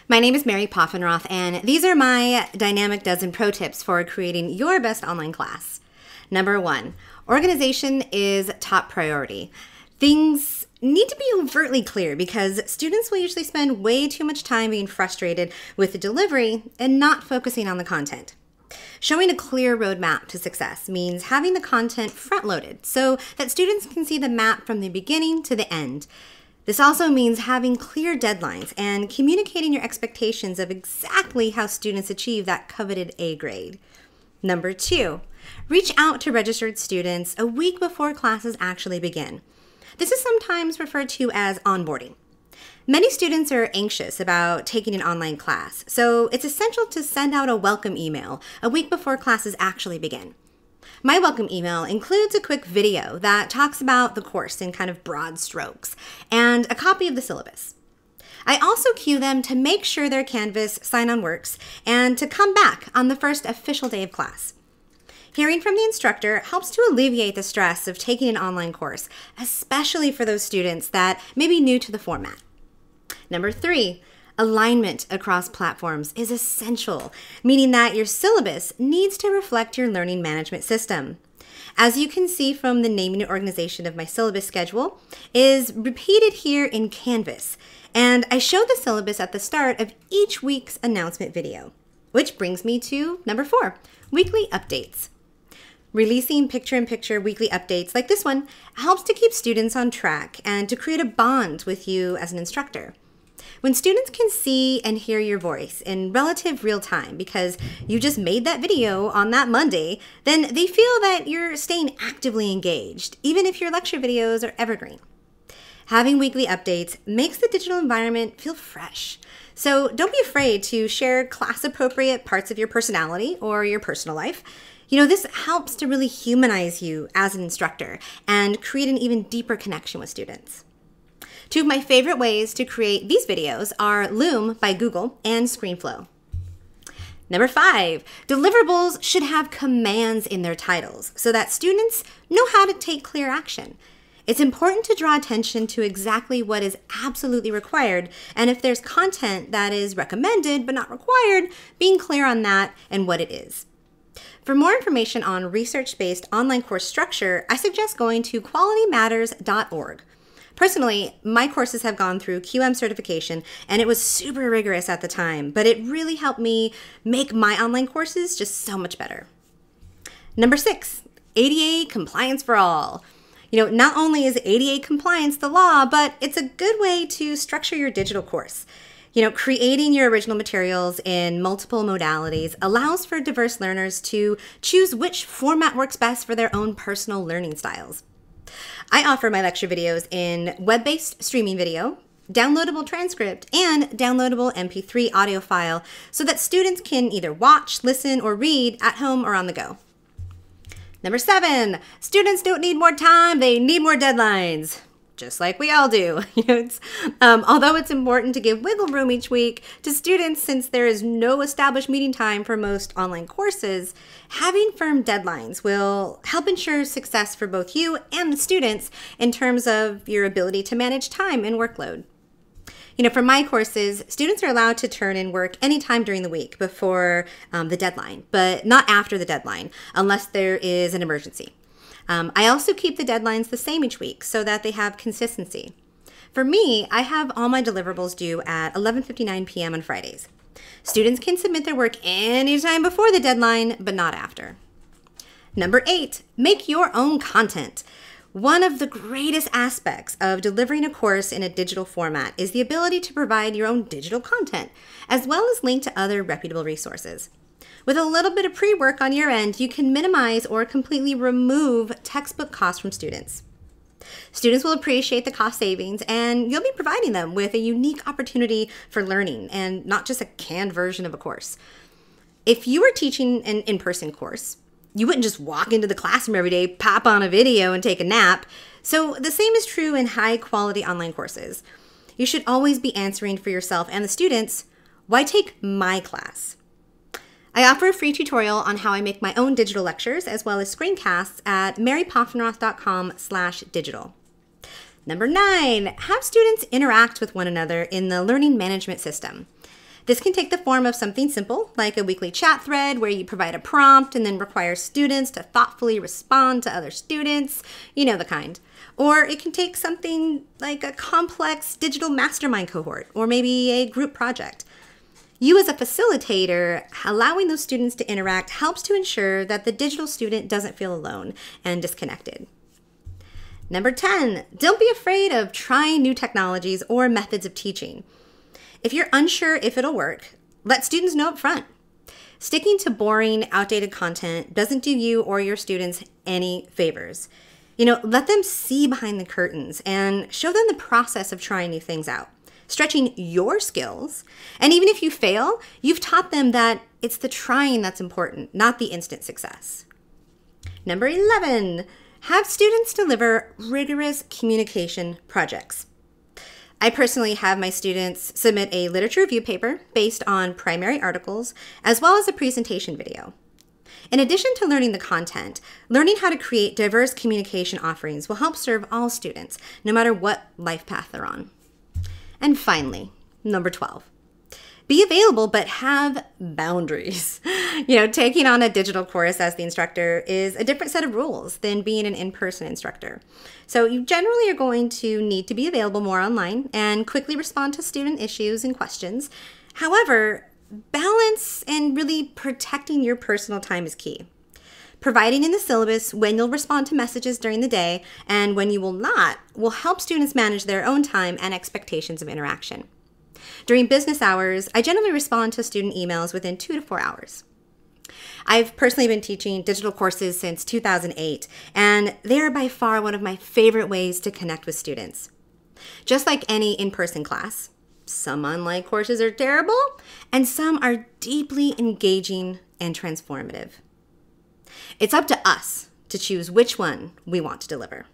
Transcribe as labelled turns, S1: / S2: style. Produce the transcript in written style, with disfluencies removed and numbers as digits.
S1: My name is Mary Poffenroth, and these are my Dynamic Dozen pro tips for creating your best online class. Number 1, organization is top priority. Things need to be overtly clear because students will usually spend way too much time being frustrated with the delivery and not focusing on the content. Showing a clear roadmap to success means having the content front-loaded so that students can see the map from the beginning to the end. This also means having clear deadlines and communicating your expectations of exactly how students achieve that coveted A grade. Number 2, reach out to registered students a week before classes actually begin. This is sometimes referred to as onboarding. Many students are anxious about taking an online class, so it's essential to send out a welcome email a week before classes actually begin. My welcome email includes a quick video that talks about the course in kind of broad strokes and a copy of the syllabus. I also cue them to make sure their Canvas sign-on works and to come back on the first official day of class. Hearing from the instructor helps to alleviate the stress of taking an online course, especially for those students that may be new to the format. Number 3, alignment across platforms is essential, meaning that your syllabus needs to reflect your learning management system. As you can see from the naming and organization of my syllabus schedule, is repeated here in Canvas, and I show the syllabus at the start of each week's announcement video. Which brings me to number 4, weekly updates. Releasing picture-in-picture weekly updates like this one helps to keep students on track and to create a bond with you as an instructor. When students can see and hear your voice in relative real time because you just made that video on that Monday, then they feel that you're staying actively engaged, even if your lecture videos are evergreen. Having weekly updates makes the digital environment feel fresh. So don't be afraid to share class-appropriate parts of your personality or your personal life. This helps to really humanize you as an instructor and create an even deeper connection with students. 2 of my favorite ways to create these videos are Loom by Google and ScreenFlow. Number 5, deliverables should have commands in their titles so that students know how to take clear action. It's important to draw attention to exactly what is absolutely required, and if there's content that is recommended but not required, being clear on that and what it is. For more information on research-based online course structure, I suggest going to qualitymatters.org. Personally, my courses have gone through QM certification, and it was super rigorous at the time, but it really helped me make my online courses just so much better. Number 6, ADA compliance for all. Not only is ADA compliance the law, but it's a good way to structure your digital course. Creating your original materials in multiple modalities allows for diverse learners to choose which format works best for their own personal learning styles. I offer my lecture videos in web-based streaming video, downloadable transcript, and downloadable MP3 audio file so that students can either watch, listen, or read at home or on the go. Number 7, students don't need more time, they need more deadlines. Just like we all do. Although it's important to give wiggle room each week to students since there is no established meeting time for most online courses, having firm deadlines will help ensure success for both you and the students in terms of your ability to manage time and workload. For my courses, students are allowed to turn in work anytime during the week before the deadline, but not after the deadline unless there is an emergency. I also keep the deadlines the same each week so that they have consistency. For me, I have all my deliverables due at 11:59 p.m. on Fridays. Students can submit their work anytime before the deadline, but not after. Number 8, make your own content. One of the greatest aspects of delivering a course in a digital format is the ability to provide your own digital content, as well as link to other reputable resources. With a little bit of pre-work on your end, you can minimize or completely remove textbook costs from students. Students will appreciate the cost savings, and you'll be providing them with a unique opportunity for learning and not just a canned version of a course. If you were teaching an in-person course, you wouldn't just walk into the classroom every day, pop on a video, and take a nap. So the same is true in high-quality online courses. You should always be answering for yourself and the students, why take my class? I offer a free tutorial on how I make my own digital lectures as well as screencasts at marypoffenroth.com/digital. Number 9, have students interact with one another in the learning management system. This can take the form of something simple, like a weekly chat thread where you provide a prompt and then require students to thoughtfully respond to other students, you know the kind. Or it can take something like a complex digital mastermind cohort, or maybe a group project. You as a facilitator, allowing those students to interact helps to ensure that the digital student doesn't feel alone and disconnected. Number 10, don't be afraid of trying new technologies or methods of teaching. If you're unsure if it'll work, let students know up front. Sticking to boring, outdated content doesn't do you or your students any favors. Let them see behind the curtains and show them the process of trying new things out, stretching your skills. And even if you fail, you've taught them that it's the trying that's important, not the instant success. Number 11, have students deliver rigorous communication projects. I personally have my students submit a literature review paper based on primary articles, as well as a presentation video. In addition to learning the content, learning how to create diverse communication offerings will help serve all students, no matter what life path they're on. And finally, number 12, be available but have boundaries. Taking on a digital course as the instructor is a different set of rules than being an in-person instructor. So you generally are going to need to be available more online and quickly respond to student issues and questions. However, balance and really protecting your personal time is key. Providing in the syllabus when you'll respond to messages during the day and when you will not will help students manage their own time and expectations of interaction. During business hours, I generally respond to student emails within 2 to 4 hours. I've personally been teaching digital courses since 2008, and they are by far one of my favorite ways to connect with students. Just like any in-person class, some online courses are terrible, and some are deeply engaging and transformative. It's up to us to choose which one we want to deliver.